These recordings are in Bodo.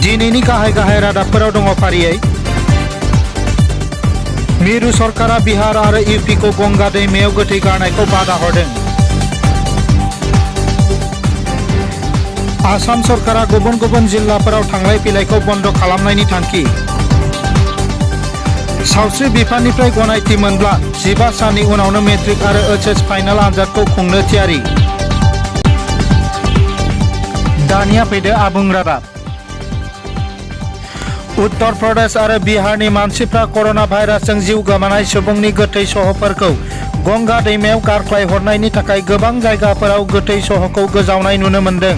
दिनैनि गाहाय रादाबफोराव दङ फारियै मिरु सरकारा बिहार आरो इउपि को गंगा दैमायाव गोथै गारनायखौ बादा हरदों। आसाम सरकारा गुबुन गुबुन जिल्लाफोराव थांलाय फैलायखौ बन्द खालामनायनि थांखि। सावस्रि बिफाननिफ्राय गनायथि मोनब्ला 15 साननि उनावनो मेट्रिक आरो एचएस फाइनाल आनजादखौ खुंनो थियारि। दानिया फैदो आबुं रादाब। उत्तर प्रदेश आरो बिहारनि मानसिफ्रा करोना भाइरासजों जिउ गोमानाय सुबुंनि गोथै सहफोरखौ गंगा दैमायाव गारख्लाय हरनायनि थाखाय गोबां जायगाफोराव गोथै सहखौ गोजावनाय नुनो मोन्दों।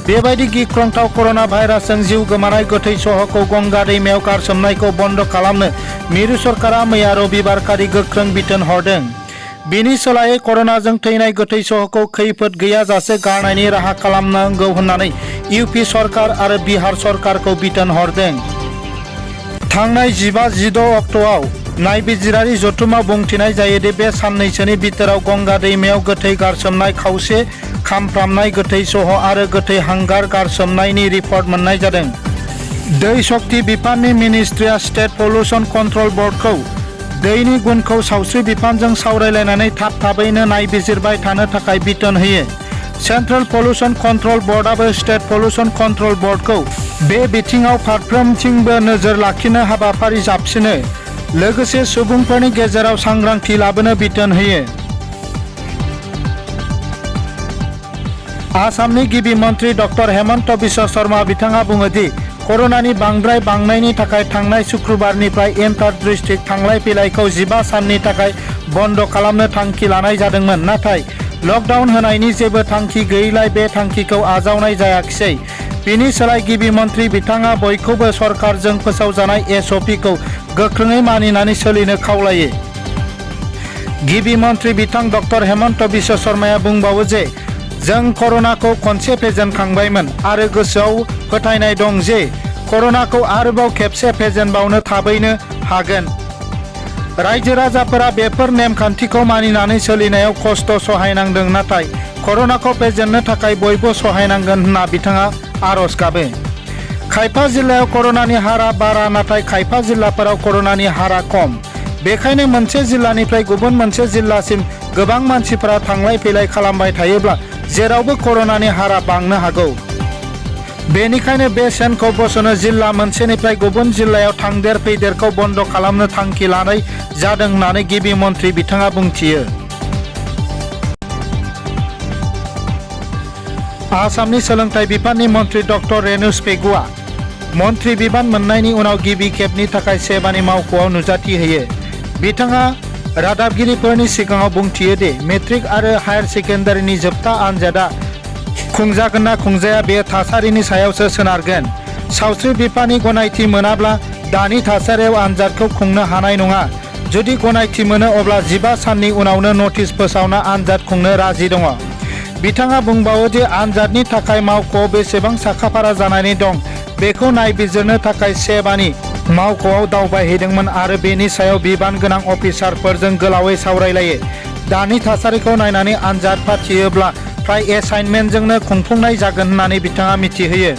बेबायदि गिख्रंथाव करोना भाइरासजों जिउ गोमानाय गोथै सहखौ गंगा दैमायाव गारसोमनायखौ बन्द खालामनो मिरु सरकारा मैया रबिबारखालि गोख्रों बिथोन हरदों। बिनि सोलायै करोनाजों थैनाय गोथै सहखौ खैफोद गैयाजासे गारनायनि राहा खालामनांगौ होननानै इउपि सरकार आरो बिहार सरकारखौ बिथोन हरदों। थांनाय 15-16 अक्ट'आव नायबिजिरारि जथुमाव बुंथिनाय जायोदि बे साननैसोनि बिथोराव गंगा दैमायाव गोथै गारसोमनाय, खावसे खामफ्रामनाय गोथै सह आरो गोथै हांगार गारसोमनायनि रिपर्ट मोन्नाय जादों। दै शक्ति बिफाननि मिनिस्ट्रिया स्टेट पल्यूशन कंट्रोल बोर्डखौ दैनि गुनखौ सावस्रि बिफानजों सावरायलायनानै थाबैनो नायबिजिरबाय थानो थाखाय बिथोन होयो। सेन्ट्रेल पल्यूशन कंट्रोल बोर्डआबो स्टेट पल्यूशन कंट्रोल बोर्डखौ बे बिथिङाव फारफ्रोमथिंबो नोजोर लाखिनो हाबाफारि जाबसिनो, लोगोसे सुबुंफोरनि गेजेराव सांग्रांथि लाबोनो बिथोन होयो। आसामनि गिबि मन्त्री डक्टर हेमन्त बिश्व शर्मा बिथाङा बुङो दि करोनानि बांद्राय बांनायनि थाखाय थांनाय शुक्रबारनिफ्राय इन्टार डिस्ट्रिक्ट थांलाय फैलायखौ 15 साननि थाखाय बन्द खालामनो थांखि लानाय जादोंमोन। नाथाय लकडाउन होनायनि जेबो थांखि गैयैलाय बे थांखिखौ आजावनाय जायाखिसै। बिनि सोलाय गिबि मन्त्री बिथाङा बयखौबो सरकारजों फोसावजानाय एसअपिखौ गोख्रोङै मानिनानै सोलिनो खावलायो। गिबि मन्त्री बिथां डक्टर हेमन्त बिश्व शर्माया बुंबावो जे जों करोनाखौ खनसे फेजेनखांबायमोन आरो गोसोआव फोथायनाय दं जे करोनाखौ आरोबाव खेबसे फेजेनबावनो थाबैनो हागोन। रायजो राजाफोरा बेफोर नेमखान्थिखौ मानिनानै सोलिनायाव खस्थ सहायनांदों, नाथाय करोनाखौ फेजेननो थाखाय बयबो सहायनांगोन होनना बिथाङा आरज गाबो। खायफा जिल्लायाव करोनानि हारा बारा, नाथाय खायफा जिल्लाफोराव करोनानि हारा खम। बेखायनो मोनसे जिल्लानिफ्राय गुबुन मोनसे जिल्लासिम गोबां मानसिफोरा थांलाय फैलाय खालामबाय थायोब्ला जेरावबो करोनानि हारा बांनो हागौ। बेनिखायनो बे सेनखौ बसनो जिल्ला मोनसेनिफ्राय गुबुन जिल्लायाव थांदेर फैदेरखौ बन्द खालामनो थांखि लानाय जादों होननानै गिबि मन्त्री बिथाङा बुंथियो। आसामनि सोलोंथाइ बिफाननि मन्त्री डक्टर रेनुस पेगुआ मन्त्री बिबान मोननायनि उनाव गिबि खेबनि थाखाय सेबानि मावख'आव नुजाथि होयो। बिथाङा रादाबगिरिफोरनि सिगाङाव बुंथियो दि मेट्रिक आरो हायार सेकेन्डारिनि जोबथा आनजादा खुंजागोन ना खुंजाया बे थासारिनि सायावसो सोनारगोन। सावस्रि बिफाननि गनायथि मोनाब्ला दानि थासारियाव आनजादखौ खुंनो हानाय नङा। जुदि गनायथि मोनो अब्ला 15 साननि उनावनो नटिस फोसावना आनजाद खुंनो राजि दङ। बिथाङा बुंबावो दि आनजादनि थाखाय मावख'आव बेसेबां साखाफारा जानानै दं बेखौ नायबिजिरनो थाखाय सेबानि मावख'आव दावबायहैदोंमोन आरो बेनि सायाव बिबान गोनां अफिसारफोरजों गोलावै सावरायलायो। दानि थासारिखौ नायनानै आनजाद फाथियोब्ला फ्राय एसाइनमेन्टजोंनो खुंफुंनाय जागोन होननानै बिथाङा मिथिहोयो।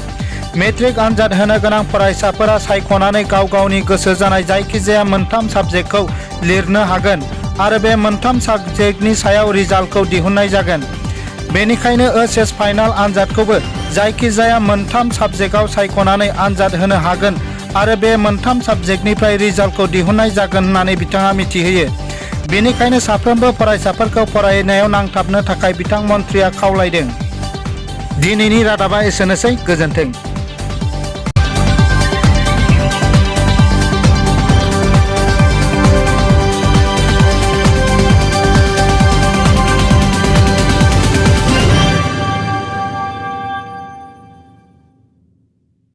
मेट्रिक आनजाद होनो गोनां फरायसाफोरा सायख'नानै गाव गावनि गोसो जानाय जायखिजाया मोनथाम साबजेक्टखौ लिरनो हागोन आरो बे मोनथाम साबजेक्टनि सायाव रिजाल्टखौ दिहुननाय जागोन। बेनिखायनो एचएस फाइनाल आनजादखौबो जायखिजाया मोनथाम साबजेक्टआव सायख'नानै आनजाद होनो हागोन आरो बे मोनथाम साबजेक्टनिफ्राय रिजाल्टखौ दिहुननाय जागोन होननानै बिथाङा मिथिहोयो। बेनिखायनो साफ्रोमबो फरायसाफोरखौ फरायनायाव नांथाबनो थाखाय बिथां मन्थ्रिया खावलायदों। दिनैनि रादाबा एसेनोसै, गोजोन्थों।